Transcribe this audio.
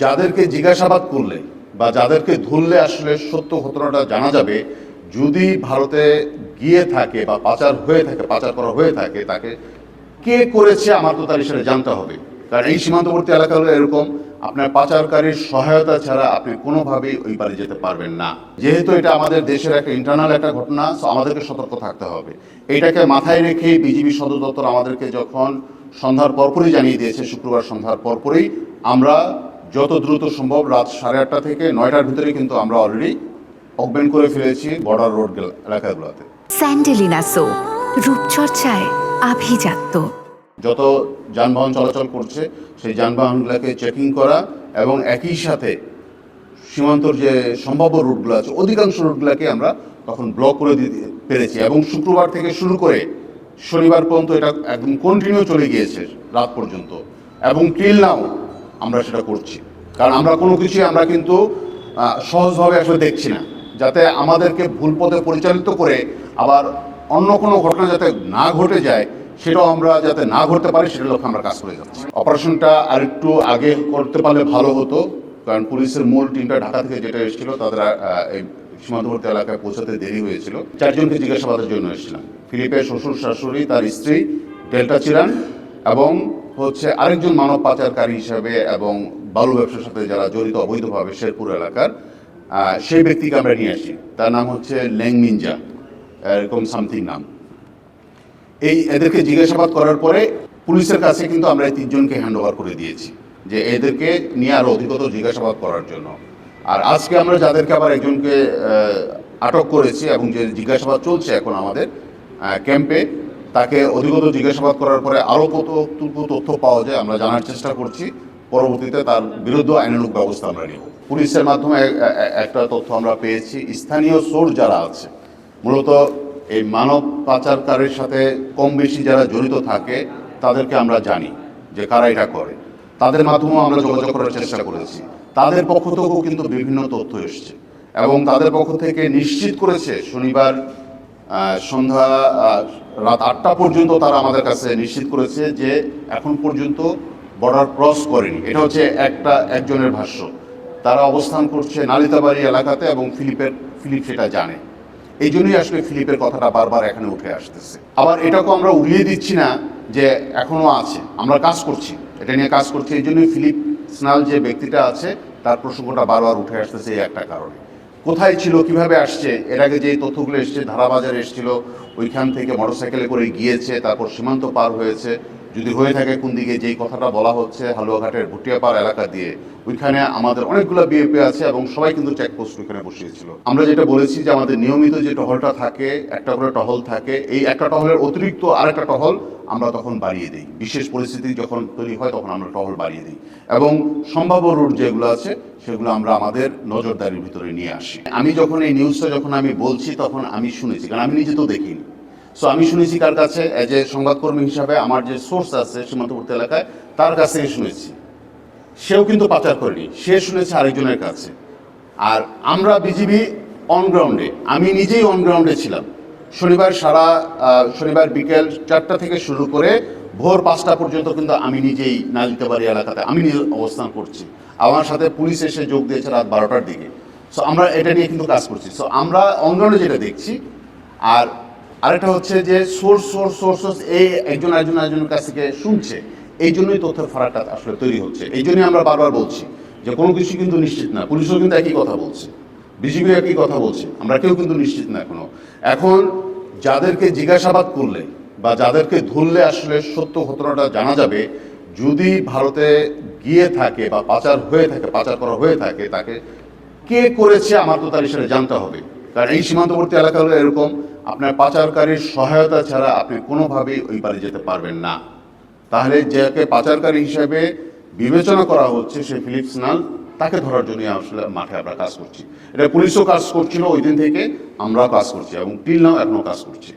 যাদেরকে জিজ্ঞাসাবাদ করলে বা যাদেরকে ধরলে আসলে সত্য ঘটনাটা জানা যাবে, যদি ভারতে গিয়ে থাকে বা পাচার হয়ে থাকে, পাচার করা হয়ে থাকে, তাকে কে করেছে আমার তো তার সেটা জানতে হবে। কারণ এই সীমান্তবর্তী এলাকাগুলো এরকম, আপনার পাচারকারীর সহায়তা ছাড়া আপনি কোনোভাবেই ওই পারে যেতে পারবেন না। যেহেতু এটা আমাদের দেশের একটা ইন্টারনাল একটা ঘটনা, আমাদেরকে সতর্ক থাকতে হবে। এইটাকে মাথায় রেখে বিজিবি সদর দপ্তর আমাদেরকে যখন সন্ধ্যার পরপরই জানিয়ে দিয়েছে, শুক্রবার সন্ধ্যার পরপরই আমরা যত দ্রুত সম্ভব রাত 8:30 থেকে 9টার ভিতরে কিন্তু আমরা অলরেডি অকবেন করে ফেলেছি বর্ডার রোড এলাকাগুলোতে। স্যান্ডেলিনা সো, রূপচর্চায় আভিজাত্য। যত যানবাহন চলাচল করছে সেই যানবাহনগুলোকে চেকিং করা এবং একই সাথে সীমান্তর যে সম্ভাব্য রুটগুলো আছে অধিকাংশ রুটগুলোকে আমরা তখন ব্লক করে দিতে পেরেছি। এবং শুক্রবার থেকে শুরু করে শনিবার পর্যন্ত এটা একদম কন্টিনিউ চলে গিয়েছে রাত পর্যন্ত, এবং টিল নাও আমরা সেটা করছি। কারণ আমরা কোনো কিছুই আমরা কিন্তু সহজভাবে আসলে দেখছি না, যাতে আমাদেরকে ভুল পথে পরিচালিত করে আবার অন্য কোনো ঘটনা যাতে না ঘটে যায়, সেটাও আমরা যাতে না ঘটতে পারি সেটার লক্ষ্যে আমরা কাজ করে যাচ্ছি। অপারেশনটা আরেকটু আগে করতে পারলে ভালো হতো, কারণ পুলিশের মূল টিমটা ঢাকা থেকে যেটা এসেছিল তাদের এই সীমান্তবর্তী এলাকায় পৌঁছাতে দেরি হয়েছিল। 4 জনকে জিজ্ঞাসাবাদের জন্য এসেছিলাম। ফিলিপের শ্বশুর শাশুড়ি, তার স্ত্রী ডেল্টা চিরান, এবং হচ্ছে আরেকজন মানব পাচারকারী হিসাবে এবং বালু ব্যবসার সাথে যারা জড়িত অবৈধভাবে শেরপুর এলাকার, সেই ব্যক্তিকে আমরা নিয়ে আসি। তার নাম হচ্ছে লেং মিনজা, এরকম সামথিং নাম। এদেরকে জিজ্ঞাসাবাদ করার পরে পুলিশের কাছে কিন্তু আমরা এই 3 জনকে হ্যান্ড ওভার করে দিয়েছি, যে এদেরকে নিয়ে আরও অধিকতর জিজ্ঞাসাবাদ করার জন্য। আর আজকে আমরা যাদেরকে আবার একজনকে আটক করেছি এবং যে জিজ্ঞাসাবাদ চলছে এখন আমাদের ক্যাম্পে, তাকে অধিকতর জিজ্ঞাসাবাদ করার পরে আরও কতটুকু তথ্য পাওয়া যায় আমরা জানার চেষ্টা করছি। পরবর্তীতে তার বিরুদ্ধে আইনানুগ ব্যবস্থা আমরা নিব। পুলিশের মাধ্যমে একটা তথ্য আমরা পেয়েছি, স্থানীয় সোর্স যারা আছে মূলত এই মানব পাচারকারীর সাথে কম বেশি যারা জড়িত থাকে তাদেরকে আমরা জানি যে কারা এটা করে। তাদের মাধ্যমেও আমরা যোগাযোগ করার চেষ্টা করেছি। তাদের পক্ষ থেকেও কিন্তু বিভিন্ন তথ্য এসছে এবং তাদের পক্ষ থেকে নিশ্চিত করেছে শনিবার সন্ধ্যা রাত 8টা পর্যন্ত তারা আমাদের কাছে নিশ্চিত করেছে যে এখন পর্যন্ত বর্ডার ক্রস করেনি। এটা হচ্ছে একজনের ভাষ্য। তারা অবস্থান করছে নালিতাবাড়ি এলাকাতে এবং ফিলিপ সেটা জানে। এই জন্যই আসলে ফিলিপের কথাটা বারবার এখানে উঠে আসতেছে। আবার এটাকেও আমরা উড়িয়ে দিচ্ছি না যে এখনো আছে, আমরা কাজ করছি, এটা নিয়ে কাজ করছি। এই জন্যই ফিলিপ স্নাল যে ব্যক্তিটা আছে তার প্রসঙ্গটা বারবার উঠে আসতেছে এই একটা কারণে। কোথায় ছিল, কিভাবে আসছে, এর আগে যে তথ্যগুলো এসছে ধারাবাজারে এসেছিল, ওইখান থেকে মোটরসাইকেলে করে গিয়েছে, তারপর সীমান্ত পার হয়েছে, যদি হয়ে থাকে কোন দিকে, যেই কথাটা বলা হচ্ছে হালুয়াঘাটের ভুটিয়াপাড় এলাকা দিয়ে, ওইখানে আমাদের অনেকগুলো বিএপি আছে এবং সবাই কিন্তু চেকপোস্ট ওইখানে বসিয়েছিল। আমরা যেটা বলেছি যে আমাদের নিয়মিত যে টহলটা থাকে, একটা করে টহল থাকে, এই একটা টহলের অতিরিক্ত আরেকটা টহল আমরা তখন বাড়িয়ে দিই। বিশেষ পরিস্থিতি যখন তৈরি হয় তখন আমরা টহল বাড়িয়ে দিই এবং সম্ভাব্য রুট যেগুলো আছে সেগুলো আমরা আমাদের নজরদারির ভিতরে নিয়ে আসি। আমি যখন এই নিউজটা যখন আমি বলছি তখন আমি শুনেছি, কারণ আমি নিজে তো দেখিনি। সো আমি শুনেছি কার কাছে, এজ এ সংবাদকর্মী হিসাবে আমার যে সোর্স আছে সীমান্তবর্তী এলাকায় তার কাছে শুনেছি। সেও কিন্তু পাচার করেনি, সে শুনেছে আরেকজনের কাছে। আর আমরা বিজিবি অনগ্রাউন্ডে, আমি নিজেই অনগ্রাউন্ডে ছিলাম। শনিবার বিকেল 4টা থেকে শুরু করে ভোর 5টা পর্যন্ত কিন্তু আমি নিজেই নালিতাবাড়ি এলাকাতে আমি নিজে অবস্থান করছি। আমার সাথে পুলিশ এসে যোগ দিয়েছে রাত 12টার দিকে। সো আমরা এটা নিয়ে কিন্তু কাজ করছি। সো আমরা অনগ্রাউন্ডে যেটা দেখছি। আর আরেকটা হচ্ছে যে সোর্স এই একজনের কাছ থেকে শুনছে, এই জন্যই তথ্যের ফারাকটা আসলে তৈরি হচ্ছে। এই জন্যই আমরা বারবার বলছি যে কোনো কিছু কিন্তু নিশ্চিত না। পুলিশও কিন্তু একই কথা বলছে, বিজিবি একই কথা বলছে, আমরা কেউ কিন্তু নিশ্চিত না এখনো। এখন যাদেরকে জিজ্ঞাসাবাদ করলে বা যাদেরকে ধরলে আসলে সত্য ঘটনাটা জানা যাবে, যদি ভারতে গিয়ে থাকে বা পাচার করা হয়ে থাকে, তাকে কে করেছে আমার তো তার সেটা জানতে হবে। কারণ এই সীমান্তবর্তী এলাকাগুলো এরকম, আপনার পাচারকারীর সহায়তা ছাড়া আপনি কোনোভাবেই ওই পারে যেতে পারবেন না। তাহলে যাকে পাচারকারী হিসেবে বিবেচনা করা হচ্ছে সে ফিলিপ স্নাল, তাকে ধরার জন্য আসলে মাঠে আমরা কাজ করছি। এটা পুলিশও কাজ করছিল ওই দিন থেকে, আমরাও কাজ করছি এবং টিল নাও এখনও কাজ করছি।